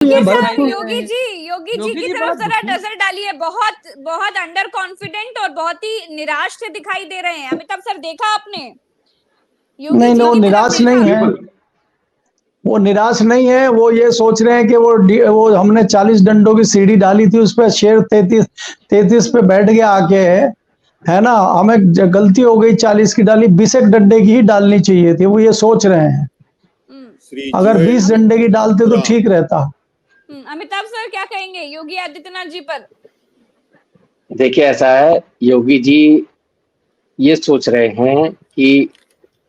ये भरतपुर योगी जी की तरफ जरा नजर डालिए। बहुत बहुत अंडर कॉन्फिडेंट और बहुत ही निराश से दिखाई दे रहे हैं। अमिताभ सर, देखा आपने? नहीं, वो निराश नहीं है, वो निराश नहीं है। वो ये सोच रहे हैं कि वो हमने 40 डंडों की सीढ़ी डाली थी, उस पर शेर 33 पे बैठ गया आके, है ना। हमें गलती हो गई, 40 की डाली, 20 डंडे की ही डालनी चाहिए थी, वो ये सोच रहे हैं। अगर 20 डंडे की डालते तो ठीक रहता। अमिताभ सर क्या कहेंगे योगी आदित्यनाथ जी पर? देखिए, ऐसा है, योगी जी ये सोच रहे हैं कि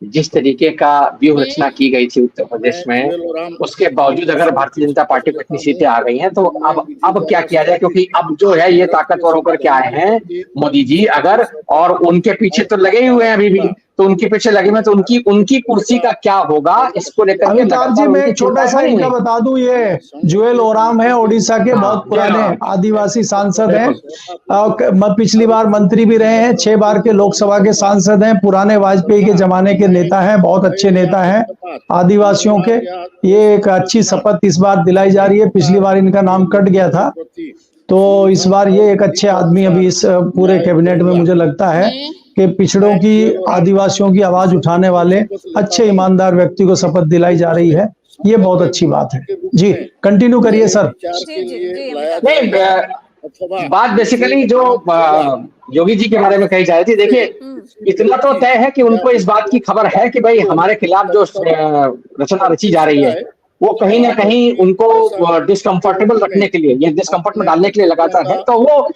जिस तरीके का व्यूह रचना की गई थी उत्तर प्रदेश में, उसके बावजूद अगर भारतीय जनता पार्टी को इतनी सीटें आ गई हैं, तो अब क्या किया जाए? क्योंकि अब जो है ये ताकतवर होकर के आए हैं मोदी जी, अगर और उनके पीछे तो लगे ही हुए हैं अभी भी, तो उनके पीछे लगे हुए, तो उनकी कुर्सी का क्या होगा, इसको लेकर अमिताभ जी, मैं एक छोटा सा इनका बता दूं, ये जुएल ओराम है, ओडिशा के बहुत पुराने आदिवासी सांसद हैं, पिछली बार मंत्री भी रहे हैं, 6 बार के लोकसभा के सांसद हैं, पुराने वाजपेयी के जमाने के नेता हैं, बहुत अच्छे नेता हैं आदिवासियों के। ये एक अच्छी शपथ इस बार दिलाई जा रही है, पिछली बार इनका नाम कट गया था, तो इस बार ये एक अच्छे आदमी अभी इस पूरे कैबिनेट में मुझे लगता है कि पिछड़ों की, आदिवासियों की आवाज उठाने वाले अच्छे ईमानदार व्यक्ति को शपथ दिलाई जा रही है। ये बहुत अच्छी बात है। जी, कंटिन्यू करिए सर। नहीं, बात बेसिकली जो योगी जी के बारे में कही जा रही थी, देखिए इतना तो तय है कि उनको इस बात की खबर है कि भाई हमारे खिलाफ जो रचना रची जा रही है वो कहीं ना कहीं उनको डिस्कंफर्टेबल रखने के लिए, ये डिस्कंफर्ट में डालने के लिए लगातार है। तो वो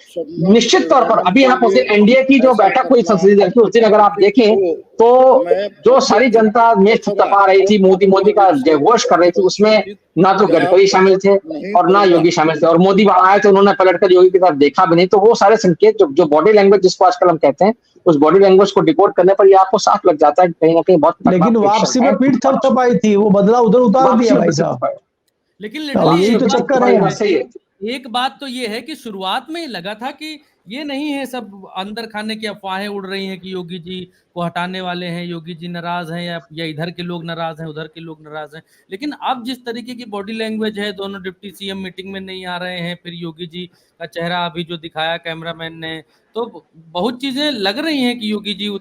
निश्चित तौर पर अभी आप उसे एनडीए की जो बैठक हुई संसदीय दल की, उस दिन अगर आप देखें तो जो सारी जनता में तपा रही थी, मोदी का जयघोष कर रही थी, उसमें ना तो गडकरी शामिल थे और ना योगी शामिल थे। और मोदी वहां आए तो उन्होंने पलटकर योगी की तरफ देखा भी नहीं। तो वो सारे संकेत जो बॉडी लैंग्वेज जिसको आजकल हम कहते हैं, उस बॉडी लैंग्वेज को डिकोड करने पर ये आपको साफ लग जाता है कि कहीं ना कहीं बहुत। लेकिन वापसी में पीठ थपथपाई थी, वो बदला उधर उतार दिया भाई साहब। लेकिन यही तो चक्कर है। एक बात तो ये है कि शुरुआत में ही लगा था कि ये नहीं है, सब अंदर खाने की अफवाहें उड़ रही हैं कि योगी जी को हटाने वाले हैं, योगी जी नाराज हैं, या इधर के लोग नाराज हैं, उधर के लोग नाराज हैं। लेकिन अब जिस तरीके की बॉडी लैंग्वेज है, दोनों डिप्टी सीएम मीटिंग में नहीं आ रहे हैं, फिर योगी जी का चेहरा अभी जो दिखाया कैमरामैन ने, तो बहुत चीजें लग रही हैं कि योगी जी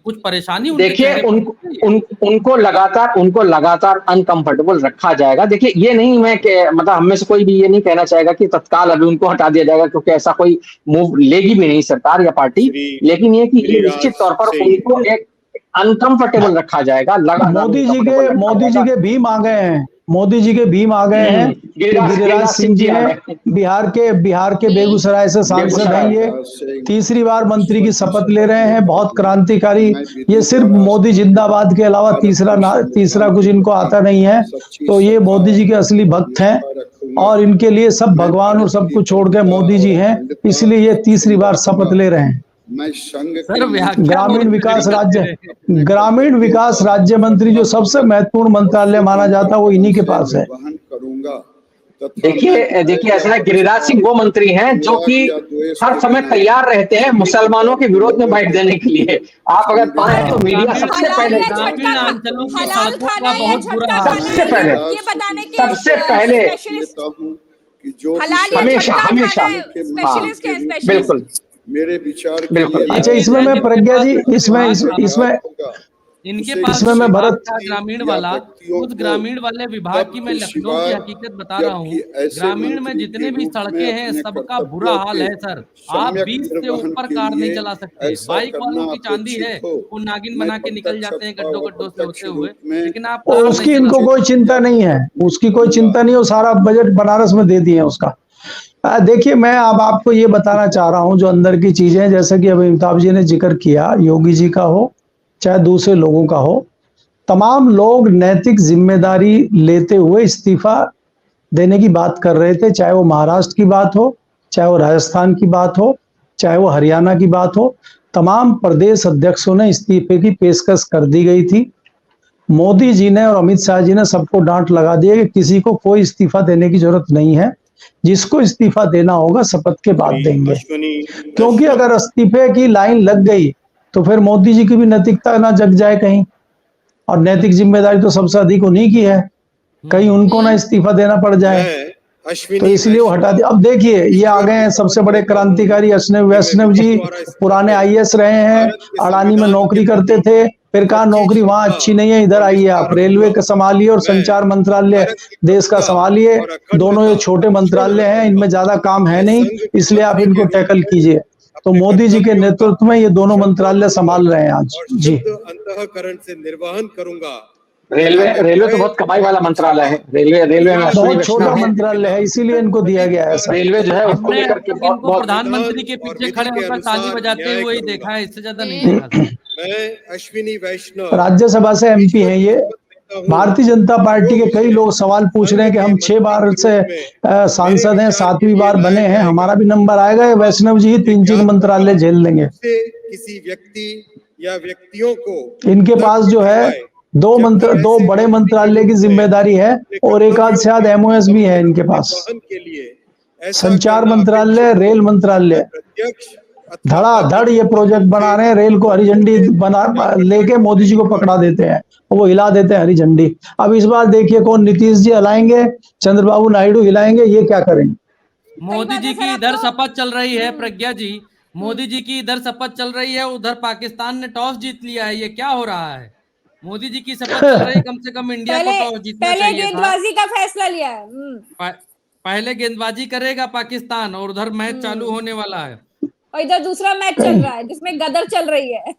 कुछ परेशानी। देखिए, उनको लगातार अनकंफर्टेबल रखा जाएगा। देखिए, ये नहीं मतलब हम में से कोई भी ये नहीं कहना चाहेगा कि तत्काल अभी उनको हटा दिया जाएगा, क्योंकि ऐसा कोई मूव लेगी भी नहीं सरकार या पार्टी। लेकिन ये कि निश्चित तौर पर उनको एक अनकंफर्टेबल रखा जाएगा। मोदी जी के भीम आ गए हैं, मोदी जी के भीम आ गए हैं। गिरिराज सिंह जी ने बिहार के बेगूसराय से सांसद हैं, ये तीसरी बार मंत्री की शपथ ले रहे हैं, बहुत क्रांतिकारी। ये सिर्फ मोदी जिंदाबाद के अलावा तीसरा कुछ इनको आता नहीं है। तो ये मोदी जी के असली भक्त हैं और इनके लिए सब भगवान और सब कुछ छोड़ के मोदी जी हैं, इसलिए ये तीसरी बार शपथ ले रहे हैं। ग्रामीण विकास राज्य मंत्री, जो सबसे महत्वपूर्ण मंत्रालय माना जाता है, वो इन्हीं के पास है। देखिए ऐसा है, गिरिराज सिंह वो मंत्री हैं जो कि हर समय तैयार रहते हैं मुसलमानों के विरोध में बाइट देने के लिए। आप अगर पाए तो मीडिया सबसे पहले हमेशा बिल्कुल मेरे विचार अच्छा, इसमें मैं प्रज्ञा जी, इसमें मैं भरत ग्रामीण वाला, उस ग्रामीण वाले विभाग की मैं लखनऊ की हकीकत बता रहा हूँ। ग्रामीण में जितने भी सड़कें हैं सबका बुरा हाल है सर। आप 20 से ऊपर कार नहीं चला सकते। बाइक वालों की चांदी है, वो नागिन बना के निकल जाते हैं गड्ढों से होते हुए, लेकिन आप उसकी इनको कोई चिंता नहीं है, उसकी कोई चिंता नहीं है। वो सारा बजट बनारस में दे दिए उसका। देखिए, मैं अब आपको ये बताना चाह रहा हूं जो अंदर की चीजें, जैसे कि अमिताभ जी ने जिक्र किया, योगी जी का हो चाहे दूसरे लोगों का हो, तमाम लोग नैतिक जिम्मेदारी लेते हुए इस्तीफा देने की बात कर रहे थे। चाहे वो महाराष्ट्र की बात हो, चाहे वो राजस्थान की बात हो, चाहे वो हरियाणा की बात हो, तमाम प्रदेश अध्यक्षों ने इस्तीफे की पेशकश कर दी गई थी। मोदी जी ने और अमित शाह जी ने सबको डांट लगा दिया कि किसी को कोई इस्तीफा देने की जरूरत नहीं है, जिसको इस्तीफा देना होगा शपथ के बाद देंगे। क्योंकि अगर इस्तीफे की लाइन लग गई तो फिर मोदी जी की भी नैतिकता ना जग जाए कहीं, और नैतिक जिम्मेदारी तो सबसे अधिक उन्हीं की है। कहीं उनको ना इस्तीफा देना पड़ जाए, तो इसलिए वो हटा दिया। अब देखिए ये आ गए हैं सबसे बड़े क्रांतिकारी वैष्णव जी, पुराने आईएएस रहे हैं, अडानी में नौकरी करते थे, फिर कहा नौकरी वहां अच्छी नहीं है, इधर आइए आप, रेलवे का संभालिए और संचार मंत्रालय देश का संभालिए, दोनों ये छोटे मंत्रालय हैं, इनमें ज्यादा काम है नहीं, इसलिए आप इनको टैकल कीजिए। तो मोदी जी के नेतृत्व में ये दोनों मंत्रालय संभाल रहे हैं आज जी। अंतःकरण से निर्वहन करूंगा। रेलवे तो बहुत कमाई वाला मंत्रालय है, रेलवे में बहुत छोटा मंत्रालय है, इसीलिए इनको दिया गया है ऐसा। रेलवे जो है उसको लेकर के इनको प्रधानमंत्री के पीछे खड़े होकर ताली बजाते हुए ही देखा है, इससे ज्यादा नहीं देखा। मैं अश्विनी वैष्णव राज्यसभा से एमपी हैं ये। भारतीय जनता पार्टी के कई लोग सवाल पूछ रहे हैं कि हम 6 बार से सांसद हैं, 7वीं बार बने हैं, हमारा भी नंबर आएगा या वैष्णव जी ही 3-4 मंत्रालय झेल लेंगे? किसी व्यक्ति या व्यक्तियों को इनके पास जो है 2 बड़े मंत्रालय की जिम्मेदारी है और एक आध शायद एमओएस भी है इनके पास, संचार मंत्रालय, रेल मंत्रालय। धड़ाधड़ ये प्रोजेक्ट बना रहे हैं, रेल को हरी झंडी बना लेके मोदी जी को पकड़ा देते हैं, वो हिला देते हैं हरी झंडी। अब इस बार देखिए कौन, नीतीश जी हिलाएंगे, चंद्रबाबू नायडू हिलाएंगे, ये क्या करेंगे? मोदी जी की इधर शपथ चल रही है प्रज्ञा जी, मोदी जी की इधर शपथ चल रही है, उधर पाकिस्तान ने टॉस जीत लिया है, ये क्या हो रहा है? मोदी जी की शपथ चल रही है, कम से कम इंडिया को टॉस जीतना चाहिए था। पहले गेंदबाजी का फैसला लिया है। पहले गेंदबाजी करेगा पाकिस्तान और उधर मैच चालू होने वाला है, और इधर दूसरा मैच चल रहा है जिसमें गदर चल रही है।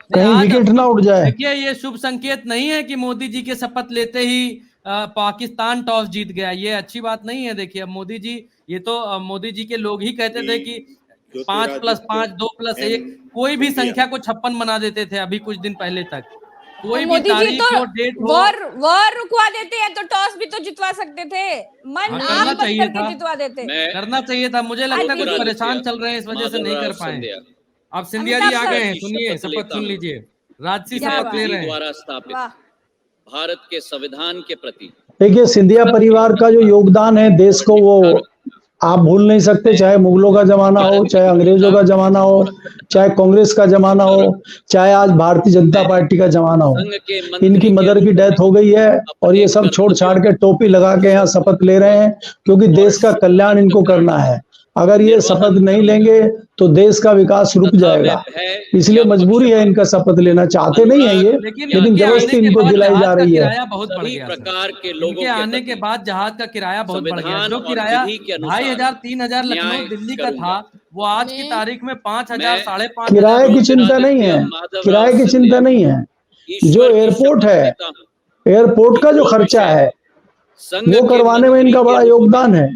कहीं विकेट ना उड़ जाए। देखिए ये शुभ संकेत नहीं है कि मोदी जी के शपथ लेते ही पाकिस्तान टॉस जीत गया, ये अच्छी बात नहीं है। देखिए अब मोदी जी, ये तो मोदी जी के लोग ही कहते थे कि 5+5 2+1 कोई भी संख्या को 56 बना देते थे अभी कुछ दिन पहले तक। कोई भी तारीख हो, डेट हो, वॉर रुकवा देते हैं तो टॉस भी तो जितवा सकते थे, मन आप चाहिए था, जितवा देते, करना चाहिए था। मुझे लगता है कुछ परेशान चल रहे हैं, इस वजह से नहीं कर पाए। अब सिंधिया जी आ गए हैं, सुनिए शपथ सुन लीजिए, राजसी शपथ ले रहे हैं। द्वारा स्थापित भारत के संविधान के प्रति देखिए सिंधिया परिवार का जो योगदान है देश को, वो आप भूल नहीं सकते, चाहे मुगलों का जमाना हो, चाहे अंग्रेजों का जमाना हो, चाहे कांग्रेस का जमाना हो, चाहे आज भारतीय जनता पार्टी का जमाना हो। इनकी मदर की डेथ हो गई है और ये सब छोड़ छाड़ के टोपी लगा के यहाँ शपथ ले रहे हैं, क्योंकि देश का कल्याण इनको करना है। अगर ये शपथ नहीं लेंगे तो देश का विकास रुक जाएगा, इसलिए मजबूरी है इनका शपथ लेना। चाहते नहीं है ये, लेकिन जबरदस्ती इनको दिलाई जा रही है। बहुत बढ़ गया प्रकार के लोगों के आने के बाद जहाज का किराया बहुत बढ़ गया। जो किराया 2,500-3,000 लखनऊ दिल्ली का था, वो आज की तारीख में 5,000 5,500। किराए की चिंता नहीं है, किराए की चिंता नहीं है। जो एयरपोर्ट है, एयरपोर्ट का जो खर्चा है वो करवाने में इनका बड़ा योगदान है,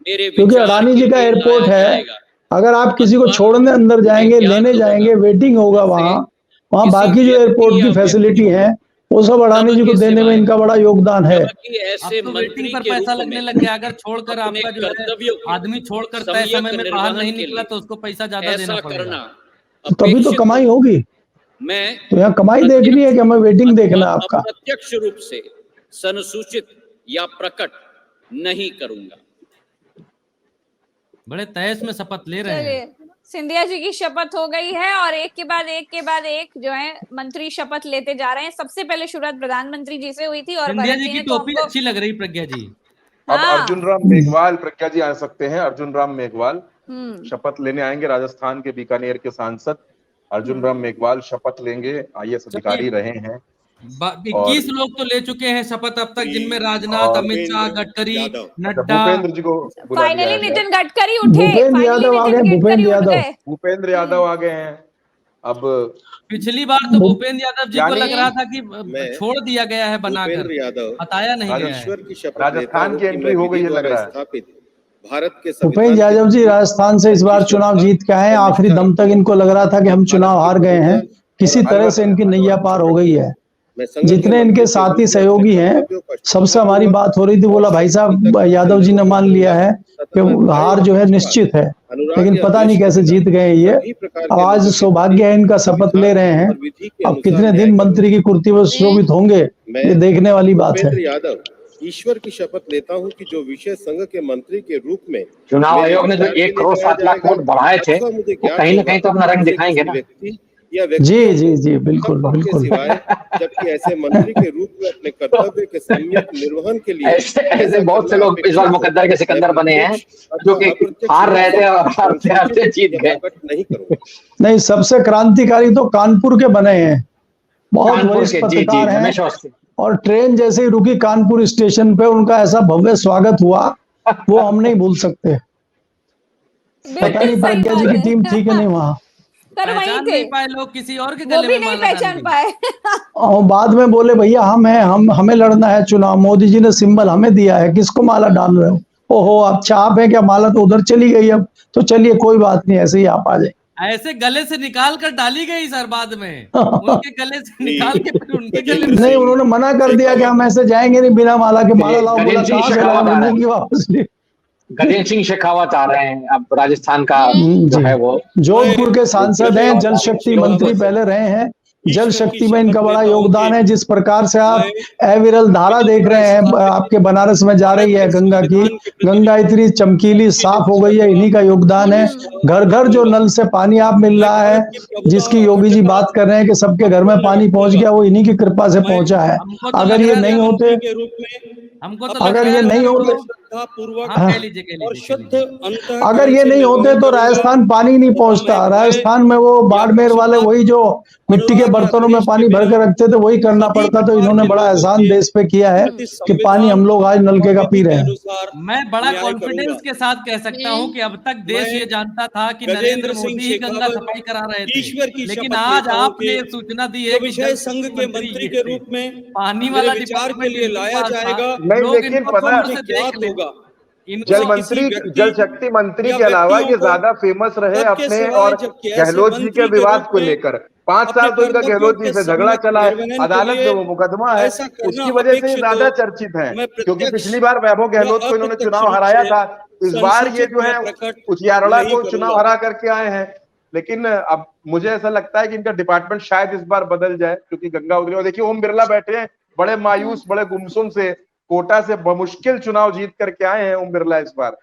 क्योंकि अडानी जी का एयरपोर्ट है। अगर आप किसी को छोड़ने अंदर जाएंगे, लेने जाएंगे, वेटिंग होगा वहाँ बाकी जो एयरपोर्ट की फैसिलिटी है वो सब अडानी जी को देने में इनका बड़ा योगदान है। ऐसे तो वेटिंग पर पैसा लगने लग गया। अगर छोड़कर आपका जो है आदमी छोड़कर तय समय में बाहर नहीं निकला तो उसको पैसा ज्यादा देना पड़ेगा, तभी तो कमाई होगी। मैं तो यहाँ कमाई देखनी है कि हमें वेटिंग देखना है आपका। प्रत्यक्ष रूप से संसूचित या प्रकट नहीं करूंगा। बड़े तयस में शपथ ले रहे हैं। सिंधिया जी की शपथ हो गई है और एक के बाद एक जो है मंत्री शपथ लेते जा रहे हैं। सबसे पहले शुरुआत प्रधानमंत्री जी से हुई थी और सिंधिया जी की टोपी अच्छी लग रही प्रज्ञा जी। अब अर्जुन राम मेघवाल प्रज्ञा जी आ सकते हैं। अर्जुन राम मेघवाल शपथ लेने आएंगे, राजस्थान के बीकानेर के सांसद अर्जुन राम मेघवाल शपथ लेंगे। आईएएस अधिकारी रहे हैं। 21 लोग तो ले चुके हैं शपथ अब तक, जिनमें राजनाथ, अमित शाह, गडकरी, नड्डा। भूपेंद्र जी को फाइनली नितिन गडकरी उठे, भूपेंद्र यादव आ गए, भूपेंद्र यादव आ गए हैं। अब पिछली बार तो भूपेंद्र यादव जी को लग रहा था कि छोड़ दिया गया है बनाकर, बताया नहीं गया है। राजस्थान की एंट्री हो गई है लग रहा है। भारत के भूपेंद्र यादव जी राजस्थान से इस बार चुनाव जीत के आए। आखिरी दम तक इनको लग रहा था कि हम चुनाव हार गए हैं, किसी तरह से इनकी नैया पार हो गई है। जितने इनके साथी सहयोगी हैं सबसे हमारी बात हो रही थी, बोला भाई साहब यादव जी ने मान लिया है कि हार जो है निश्चित है, लेकिन पता नहीं कैसे जीत गए ये। अब आज सौभाग्य है इनका, शपथ ले रहे हैं। अब कितने दिन मंत्री की कुर्सी में शोभित होंगे ये देखने वाली बात है। ईश्वर की शपथ लेता हूं कि जो विषय संघ के मंत्री के रूप में चुनाव आयोग ने जो 1 करोड़ 7 लाख वोट बढ़ाए थे, वो कहीं ना कहीं तो अपना रंग दिखाएंगे ना। या जी बिल्कुल के बिल्कुल। सिवाय, जबकि ऐसे मंत्री के रूप में अपने कर्तव्य के सम्यक निर्वहन के लिए ऐसे बहुत से लोग इस बार मुकद्दर के सिकंदर बने हैं जो कि हार रहे थे और हारते जीत गए। नहीं करूंगा। नहीं, सबसे क्रांतिकारी तो कानपुर के बने हैं, बहुत वरिष्ठ जी पत्रकार हैं, रमेश अवस्थी। और ट्रेन जैसे ही रुकी कानपुर स्टेशन पे, उनका ऐसा भव्य स्वागत हुआ, वो हम नहीं भूल सकते। पता नहीं प्रज्ञा जी की टीम थी कि नहीं वहां, पर वहीं पहचान थे, नहीं पाए लोग, किसी और के वो गले भी में नहीं माला डाल पहचान दी। पाए। और बाद में बोले भैया हम हैं, हमें लड़ना है चुनाव, मोदी जी ने सिंबल हमें दिया है, किसको माला डाल रहे हो? ओहो अच्छा आप है क्या? माला तो उधर चली गई, अब तो चलिए कोई बात नहीं, ऐसे ही आप आ जाए। ऐसे गले से निकाल कर डाली गई सर बाद में, उनके गले से निकाल के फिर उनके गले में। नहीं, उन्होंने मना कर दिया कि हम ऐसे जाएंगे नहीं बिना माला के। माला लाओ, बोला कहां से लाओ, मिलेंगी वापस लिए। गजेंद्र सिंह शेखावत आ रहे हैं अब, राजस्थान का जो है वो जोधपुर के सांसद हैं, जल शक्ति मंत्री पहले रहे हैं, जल शक्ति में इनका बड़ा योगदान है। जिस प्रकार से आप अविरल धारा देख रहे हैं, आपके बनारस में जा रही है गंगा की, गंगा इतनी चमकीली साफ हो गई है, इन्हीं का योगदान है। घर घर जो नल से पानी आप मिल रहा है, जिसकी योगी जी बात कर रहे हैं कि सबके घर में पानी पहुंच गया, वो इन्हीं की कृपा से पहुंचा है। अगर ये नहीं होते, अगर ये नहीं होते, अगर ये नहीं होते तो राजस्थान पानी नहीं पहुंचता। राजस्थान में वो बाड़मेर वाले वही जो मिट्टी के बर्तनों में पानी भर कर रखते थे, वही करना पड़ता। तो इन्होंने बड़ा एहसान देश पे किया है कि पानी हम लोग आज नलके का पी रहे हैं। मैं बड़ा कॉन्फिडेंस के साथ कह सकता हूं कि अब तक देश ये जानता था कि नरेंद्र मोदी ही गंगा सफाई करा रहे थे, लेकिन आज आपने सूचना दी है कि विषय संघ के मंत्री के रूप में पानी वाला विचार के लिए लाया जाएगा। नहीं, लेकिन पता होगा जल मंत्री, जल शक्ति मंत्री के अलावा ये ज्यादा फेमस रहे अपने और गहलोत जी के विवाद को लेकर। 5 साल तो इनका गहलोत जी से झगड़ा चला है, अदालत में वो मुकदमा है, उसकी वजह से ये ज्यादा चर्चित है। क्योंकि पिछली बार वैभव गहलोत को इन्होंने चुनाव हराया था, इस बार ये जो है उजियारड़ा को चुनाव हरा करके आए हैं। लेकिन अब मुझे ऐसा लगता है कि इनका डिपार्टमेंट शायद इस बार बदल जाए, क्योंकि गंगा उगली। और देखिए ओम बिरला बैठे हैं बड़े मायूस, बड़े गुमसुम से, कोटा से बमुश्किल चुनाव जीत करके आए हैं ओम बिरला इस बार।